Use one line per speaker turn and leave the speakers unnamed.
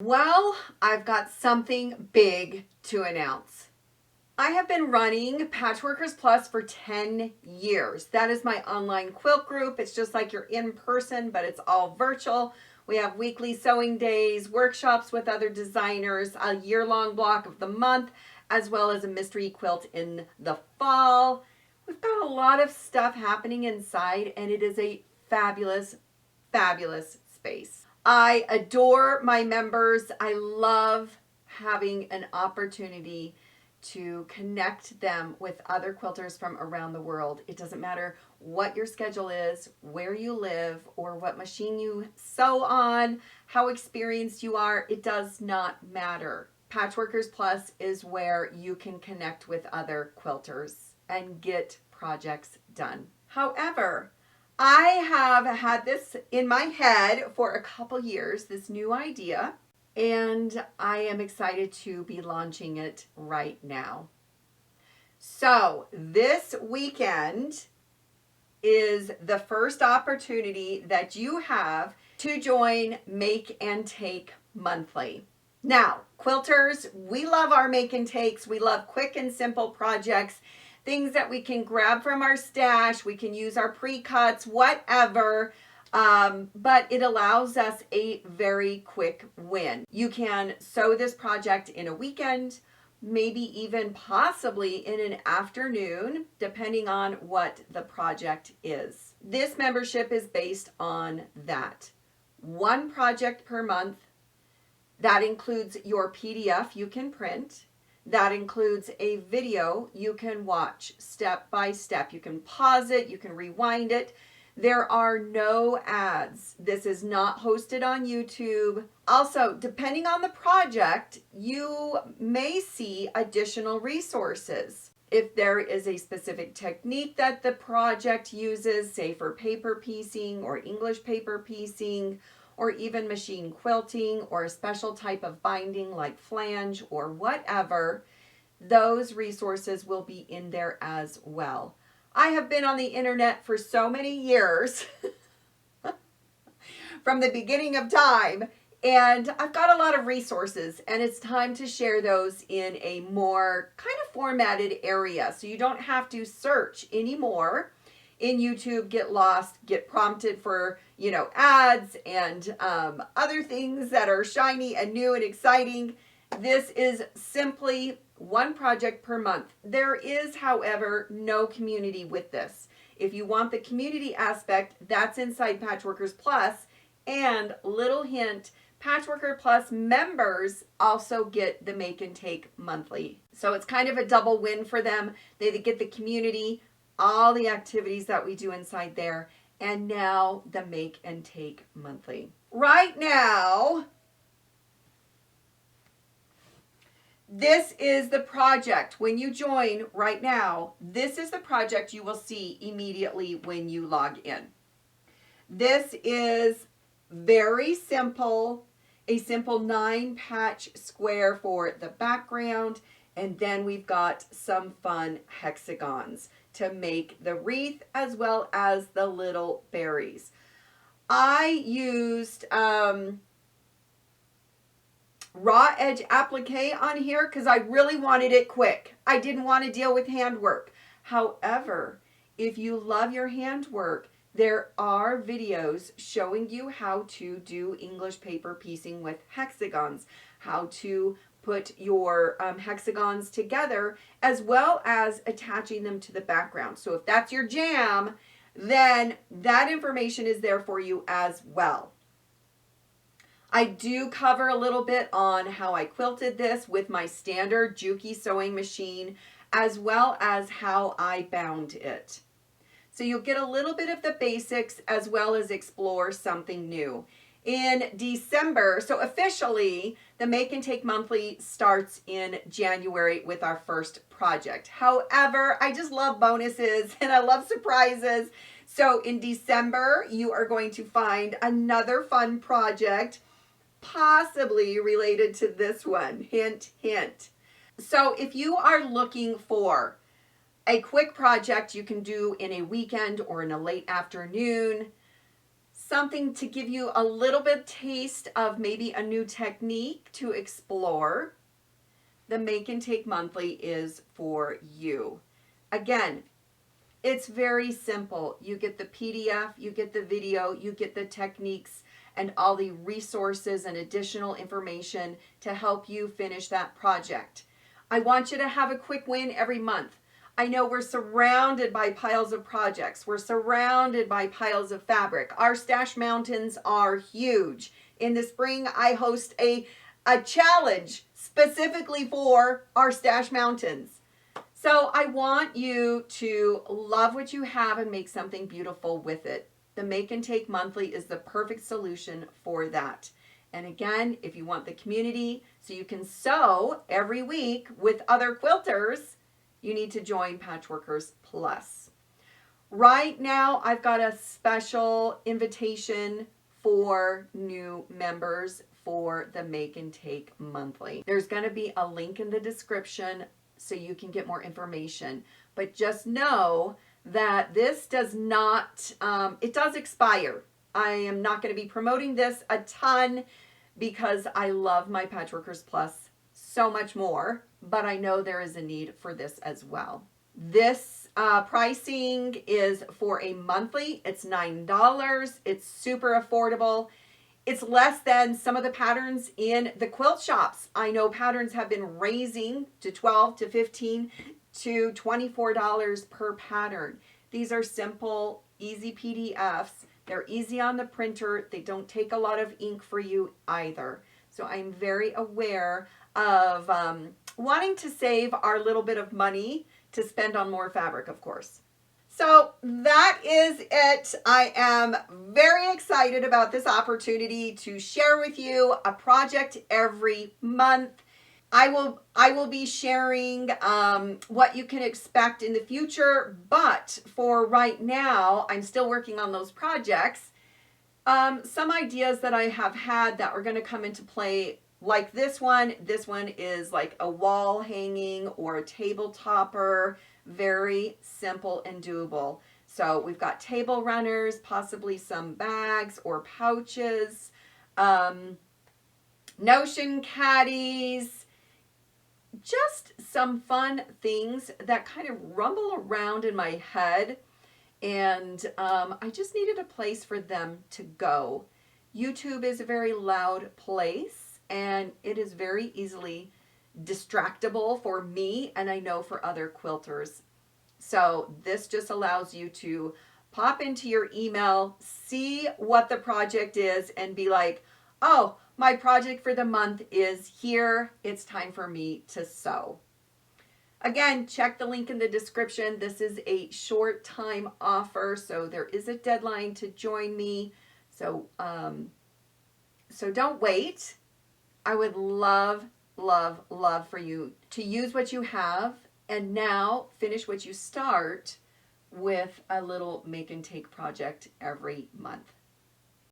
Well, I've got something big to announce. I have been running Patchworkers Plus for 10 years. That is my online quilt group. It's just like you're in person, but it's all virtual. We have weekly sewing days, workshops with other designers, a year-long block of the month, as well as a mystery quilt in the fall. We've got a lot of stuff happening inside, and it is a fabulous, fabulous space. I adore my members. I love having an opportunity to connect them with other quilters from around the world. It doesn't matter what your schedule is, where you live, or what machine you sew on, how experienced you are. It does not matter. Patchworkers Plus is where you can connect with other quilters and get projects done. However, I have had this in my head for a couple years, this new idea, and I am excited to be launching it right now. So this weekend is the first opportunity that you have to join Make and Take Monthly. Now, quilters, we love our make and takes. We love quick and simple projects, things that we can grab from our stash. We can use our pre-cuts, whatever. But it allows us a very quick win. You can sew this project in a weekend, maybe even possibly in an afternoon, depending on what the project is. This membership is based on that. One project per month. That includes your PDF you can print. That includes a video you can watch step by step. You can pause it, you can rewind it. There are no ads. This is not hosted on YouTube. Also, depending on the project, you may see additional resources. If there is a specific technique that the project uses, say for paper piecing or English paper piecing, or even machine quilting, or a special type of binding like flange or whatever, those resources will be in there as well. I have been on the internet for so many years, from the beginning of time, and I've got a lot of resources, and it's time to share those in a more kind of formatted area, so you don't have to search anymore in YouTube, get lost, get prompted for, ads and other things that are shiny and new and exciting. This is simply one project per month. There is, however, no community with this. If you want the community aspect, that's inside Patchworkers Plus. And little hint, Patchworker Plus members also get the Make and Take Monthly. So it's kind of a double win for them. They get the community, all the activities that we do inside there, and now the Make and Take Monthly. Right now, this is the project. When you join right now, this is the project you will see immediately when you log in. This is very simple, a simple 9-patch square for the background, and then we've got some fun hexagons to make the wreath as well as the little berries. I used raw edge applique on here because I really wanted it quick. I didn't want to deal with handwork. However, if you love your handwork, there are videos showing you how to do English paper piecing with hexagons, how to put your hexagons together, as well as attaching them to the background. So if that's your jam, then that information is there for you as well. I do cover a little bit on how I quilted this with my standard Juki sewing machine, as well as how I bound it. So you'll get a little bit of the basics as well as explore something new. In December, so officially, the Make and Take Monthly starts in January with our first project. However, I just love bonuses and I love surprises. So in December, you are going to find another fun project, possibly related to this one. Hint, hint. So if you are looking for a quick project you can do in a weekend or in a late afternoon, something to give you a little bit taste of maybe a new technique to explore, the Make and Take Monthly is for you. Again, it's very simple. You get the PDF, you get the video, you get the techniques and all the resources and additional information to help you finish that project. I want you to have a quick win every month. I know we're surrounded by piles of projects. We're surrounded by piles of fabric. Our stash mountains are huge. In the spring, I host a challenge specifically for our stash mountains. So I want you to love what you have and make something beautiful with it. The Make and Take Monthly is the perfect solution for that. And again, if you want the community so you can sew every week with other quilters, you need to join Patchworkers Plus. Right now, I've got a special invitation for new members for the Make and Take Monthly. There's going to be a link in the description so you can get more information. But just know that this does not, it does expire. I am not going to be promoting this a ton because I love my Patchworkers Plus so much more, but I know there is a need for this as well. This pricing is for a monthly. It's $9. It's super affordable. It's less than some of the patterns in the quilt shops. I know patterns have been raising to $12 to $15 to $24 per pattern. These are simple, easy PDFs. They're easy on the printer. They don't take a lot of ink for you either. So I'm very aware of wanting to save our little bit of money to spend on more fabric, of course. So that is it. I am very excited about this opportunity to share with you a project every month. I will be sharing what you can expect in the future, but for right now, I'm still working on those projects. Some ideas that I have had that are going to come into play, like this one. This one is like a wall hanging or a table topper. Very simple and doable. So we've got table runners, possibly some bags or pouches, notion caddies, just some fun things that kind of rumble around in my head. And I just needed a place for them to go. YouTube is a very loud place and it is very easily distractible for me, and I know for other quilters. So this just allows you to pop into your email, see what the project is, and be like, oh, my project for the month is here. It's time for me to sew. Again, check the link in the description. This is a short time offer, so there is a deadline to join me. So don't wait. I would love for you to use what you have and now finish what you start with a little make and take project every month.